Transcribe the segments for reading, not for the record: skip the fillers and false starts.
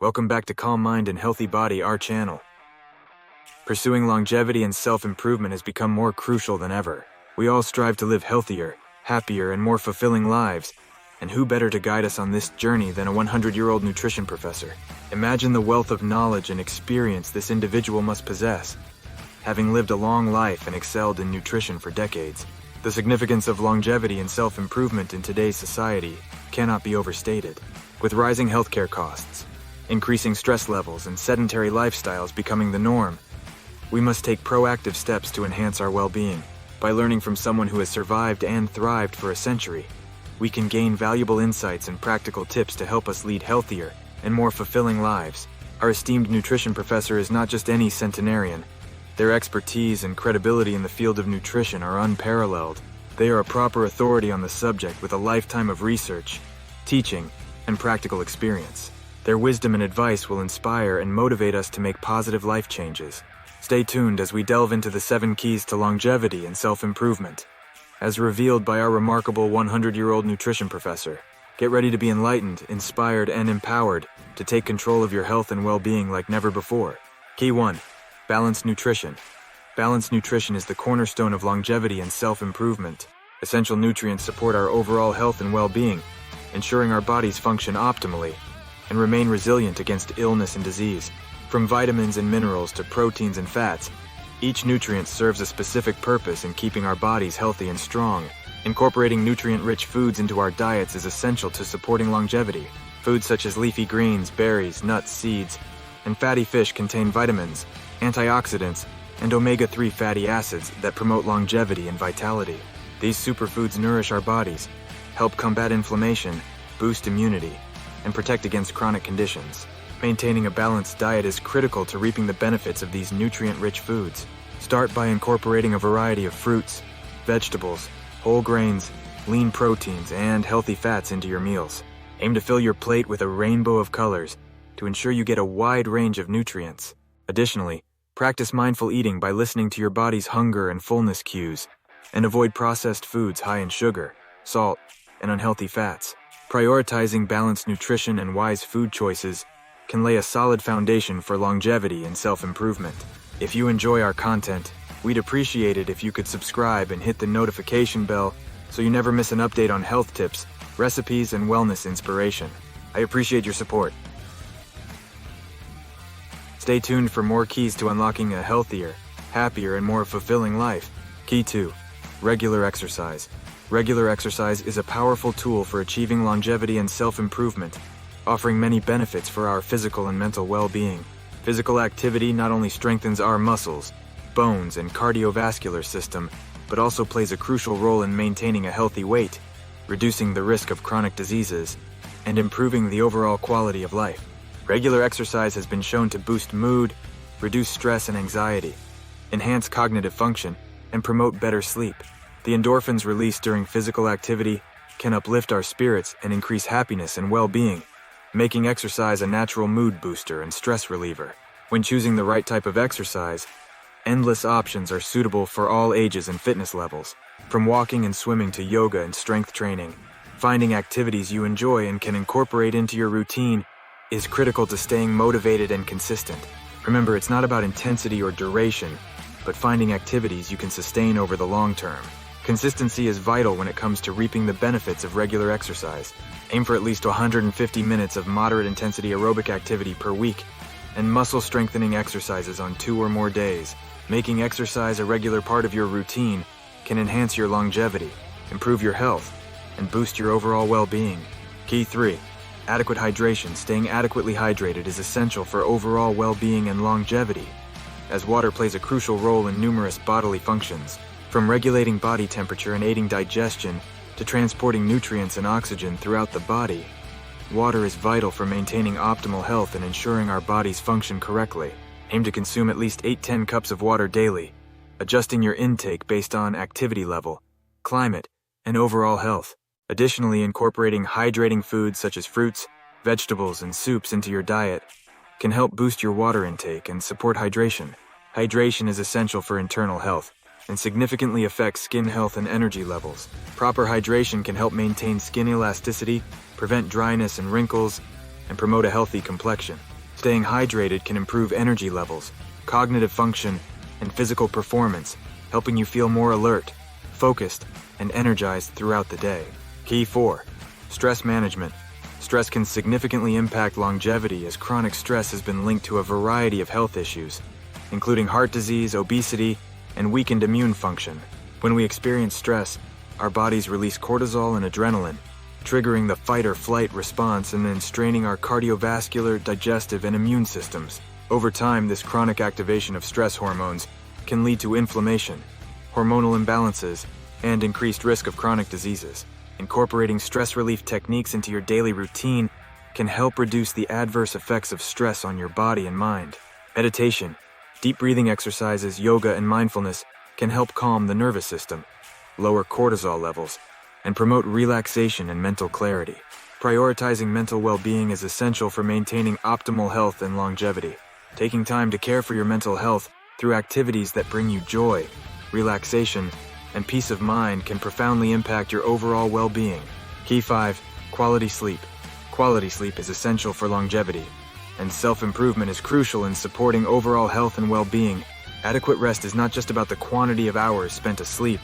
Welcome back to Calm Mind and Healthy Body, our channel. Pursuing longevity and self-improvement has become more crucial than ever. We all strive to live healthier, happier, and more fulfilling lives. And who better to guide us on this journey than a 100-year-old nutrition professor? Imagine the wealth of knowledge and experience this individual must possess, having lived a long life and excelled in nutrition for decades. The significance of longevity and self-improvement in today's society cannot be overstated. With rising healthcare costs, increasing stress levels, and sedentary lifestyles becoming the norm, we must take proactive steps to enhance our well-being. By learning from someone who has survived and thrived for a century, we can gain valuable insights and practical tips to help us lead healthier and more fulfilling lives. Our esteemed nutrition professor is not just any centenarian. Their expertise and credibility in the field of nutrition are unparalleled. They are a proper authority on the subject with a lifetime of research, teaching, and practical experience. Their wisdom and advice will inspire and motivate us to make positive life changes. Stay tuned as we delve into the 7 keys to longevity and self-improvement, as revealed by our remarkable 100-year-old nutrition professor. Get ready to be enlightened, inspired, and empowered to take control of your health and well-being like never before. Key 1. Balanced nutrition. Balanced nutrition is the cornerstone of longevity and self-improvement. Essential nutrients support our overall health and well-being, ensuring our bodies function optimally and remain resilient against illness and disease. From vitamins and minerals to proteins and fats, each nutrient serves a specific purpose in keeping our bodies healthy and strong. Incorporating nutrient-rich foods into our diets is essential to supporting longevity. Foods such as leafy greens, berries, nuts, seeds, and fatty fish contain vitamins, antioxidants, and omega-3 fatty acids that promote longevity and vitality. These superfoods nourish our bodies, help combat inflammation, boost immunity, and protect against chronic conditions. Maintaining a balanced diet is critical to reaping the benefits of these nutrient-rich foods. Start by incorporating a variety of fruits, vegetables, whole grains, lean proteins, and healthy fats into your meals. Aim to fill your plate with a rainbow of colors to ensure you get a wide range of nutrients. Additionally, practice mindful eating by listening to your body's hunger and fullness cues, and avoid processed foods high in sugar, salt, and unhealthy fats. Prioritizing balanced nutrition and wise food choices can lay a solid foundation for longevity and self-improvement. If you enjoy our content, we'd appreciate it if you could subscribe and hit the notification bell so you never miss an update on health tips, recipes, and wellness inspiration. I appreciate your support. Stay tuned for more keys to unlocking a healthier, happier, and more fulfilling life. Key 2. Regular exercise. Regular exercise is a powerful tool for achieving longevity and self-improvement, offering many benefits for our physical and mental well-being. Physical activity not only strengthens our muscles, bones, and cardiovascular system, but also plays a crucial role in maintaining a healthy weight, reducing the risk of chronic diseases, and improving the overall quality of life. Regular exercise has been shown to boost mood, reduce stress and anxiety, enhance cognitive function, and promote better sleep. The endorphins released during physical activity can uplift our spirits and increase happiness and well-being, making exercise a natural mood booster and stress reliever. When choosing the right type of exercise, endless options are suitable for all ages and fitness levels. From walking and swimming to yoga and strength training, finding activities you enjoy and can incorporate into your routine is critical to staying motivated and consistent. Remember, it's not about intensity or duration, but finding activities you can sustain over the long term. Consistency is vital when it comes to reaping the benefits of regular exercise. Aim for at least 150 minutes of moderate intensity aerobic activity per week and muscle strengthening exercises on 2 or more days. Making exercise a regular part of your routine can enhance your longevity, improve your health, and boost your overall well-being. Key 3. Adequate hydration. Staying adequately hydrated is essential for overall well-being and longevity, as water plays a crucial role in numerous bodily functions. From regulating body temperature and aiding digestion to transporting nutrients and oxygen throughout the body, water is vital for maintaining optimal health and ensuring our bodies function correctly. Aim to consume at least 8-10 cups of water daily, adjusting your intake based on activity level, climate, and overall health. Additionally, incorporating hydrating foods such as fruits, vegetables, and soups into your diet can help boost your water intake and support hydration. Hydration is essential for internal health and significantly affects skin health and energy levels. Proper hydration can help maintain skin elasticity, prevent dryness and wrinkles, and promote a healthy complexion. Staying hydrated can improve energy levels, cognitive function, and physical performance, helping you feel more alert, focused, and energized throughout the day. Key 4. Stress management. Stress can significantly impact longevity as chronic stress has been linked to a variety of health issues, including heart disease, obesity, and weakened immune function. When we experience stress, our bodies release cortisol and adrenaline, triggering the fight or flight response and then straining our cardiovascular, digestive, and immune systems. Over time, this chronic activation of stress hormones can lead to inflammation, hormonal imbalances, and increased risk of chronic diseases. Incorporating stress relief techniques into your daily routine can help reduce the adverse effects of stress on your body and mind. Meditation, deep breathing exercises, yoga, and mindfulness can help calm the nervous system, lower cortisol levels, and promote relaxation and mental clarity. Prioritizing mental well-being is essential for maintaining optimal health and longevity. Taking time to care for your mental health through activities that bring you joy, relaxation, and peace of mind can profoundly impact your overall well-being. Key 5. Quality sleep. Quality sleep is essential for longevity, and self-improvement is crucial in supporting overall health and well-being. Adequate rest is not just about the quantity of hours spent asleep,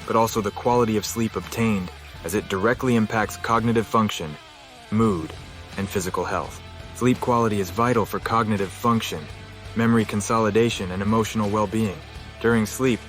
but also the quality of sleep obtained, as it directly impacts cognitive function, mood, and physical health. Sleep quality is vital for cognitive function, memory consolidation, and emotional well-being. During sleep,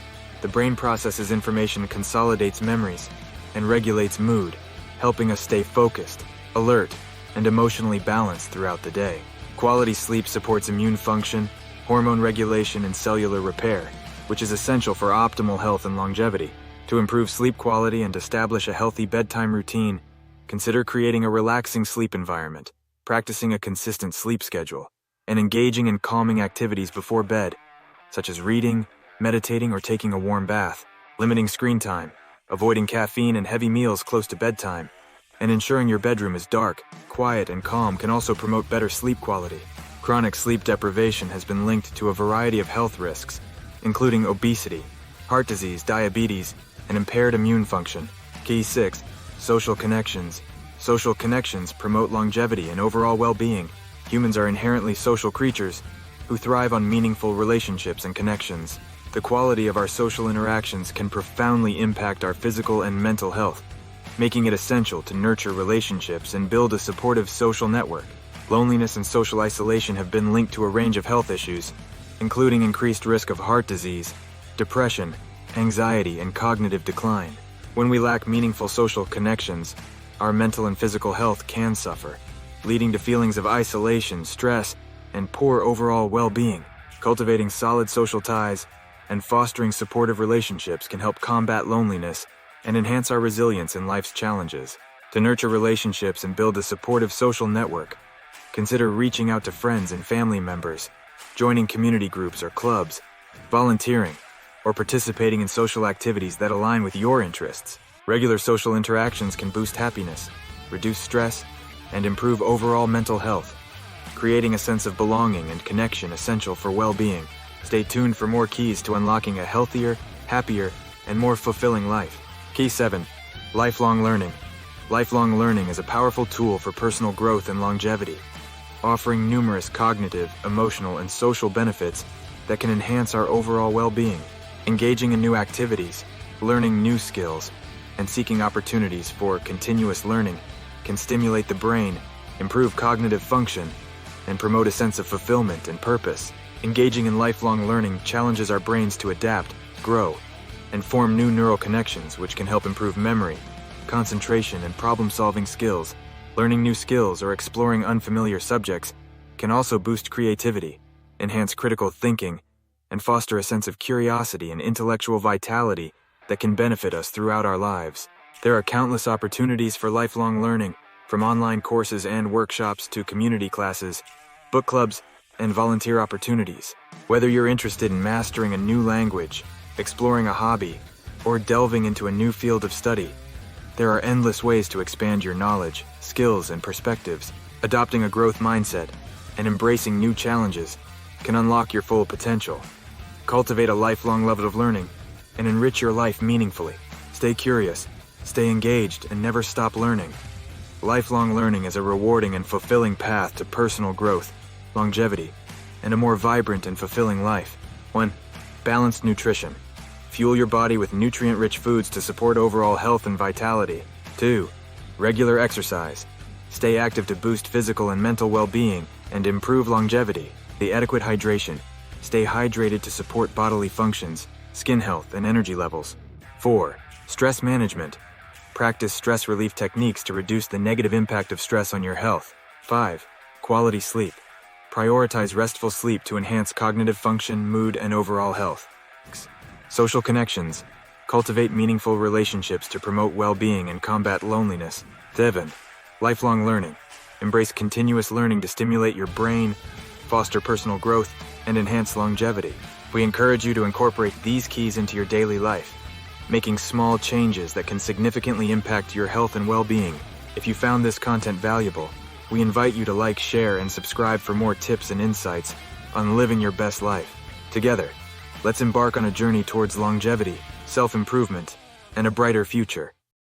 the brain processes information, consolidates memories, and regulates mood, helping us stay focused, alert, and emotionally balanced throughout the day. Quality sleep supports immune function, hormone regulation, and cellular repair, which is essential for optimal health and longevity. To improve sleep quality and establish a healthy bedtime routine, consider creating a relaxing sleep environment, practicing a consistent sleep schedule, and engaging in calming activities before bed, such as reading, meditating, or taking a warm bath. Limiting screen time, avoiding caffeine and heavy meals close to bedtime, and ensuring your bedroom is dark, quiet, and calm can also promote better sleep quality. Chronic sleep deprivation has been linked to a variety of health risks, including obesity, heart disease, diabetes, and impaired immune function. Key 6. Social connections. Social connections promote longevity and overall well-being. Humans are inherently social creatures who thrive on meaningful relationships and connections. The quality of our social interactions can profoundly impact our physical and mental health, making it essential to nurture relationships and build a supportive social network. Loneliness and social isolation have been linked to a range of health issues, including increased risk of heart disease, depression, anxiety, and cognitive decline. When we lack meaningful social connections, our mental and physical health can suffer, leading to feelings of isolation, stress, and poor overall well-being. Cultivating solid social ties and fostering supportive relationships can help combat loneliness and enhance our resilience in life's challenges. To nurture relationships and build a supportive social network, consider reaching out to friends and family members, joining community groups or clubs, volunteering, or participating in social activities that align with your interests. Regular social interactions can boost happiness, reduce stress, and improve overall mental health, creating a sense of belonging and connection essential for well-being. Stay tuned for more keys to unlocking a healthier, happier, and more fulfilling life. Key 7. Lifelong learning. Lifelong learning is a powerful tool for personal growth and longevity, offering numerous cognitive, emotional, and social benefits that can enhance our overall well-being. Engaging in new activities, learning new skills, and seeking opportunities for continuous learning can stimulate the brain, improve cognitive function, and promote a sense of fulfillment and purpose. Engaging in lifelong learning challenges our brains to adapt, grow, and form new neural connections, which can help improve memory, concentration, and problem-solving skills. Learning new skills or exploring unfamiliar subjects can also boost creativity, enhance critical thinking, and foster a sense of curiosity and intellectual vitality that can benefit us throughout our lives. There are countless opportunities for lifelong learning, from online courses and workshops to community classes, book clubs, and volunteer opportunities. Whether you're interested in mastering a new language, exploring a hobby, or delving into a new field of study, there are endless ways to expand your knowledge, skills, and perspectives. Adopting a growth mindset and embracing new challenges can unlock your full potential. Cultivate a lifelong love of learning and enrich your life meaningfully. Stay curious, stay engaged, and never stop learning. Lifelong learning is a rewarding and fulfilling path to personal growth longevity, and a more vibrant and fulfilling life. 1. Balanced nutrition. Fuel your body with nutrient-rich foods to support overall health and vitality. 2. Regular exercise. Stay active to boost physical and mental well-being and improve longevity. The adequate hydration. Stay hydrated to support bodily functions, skin health, and energy levels. 4. Stress management. Practice stress relief techniques to reduce the negative impact of stress on your health. 5. Quality sleep. Prioritize restful sleep to enhance cognitive function, mood, and overall health. 6. Social connections. Cultivate meaningful relationships to promote well-being and combat loneliness. 7. Lifelong learning. Embrace continuous learning to stimulate your brain, foster personal growth, and enhance longevity. We encourage you to incorporate these keys into your daily life, making small changes that can significantly impact your health and well-being. If you found this content valuable, we invite you to like, share, and subscribe for more tips and insights on living your best life. Together, let's embark on a journey towards longevity, self-improvement, and a brighter future.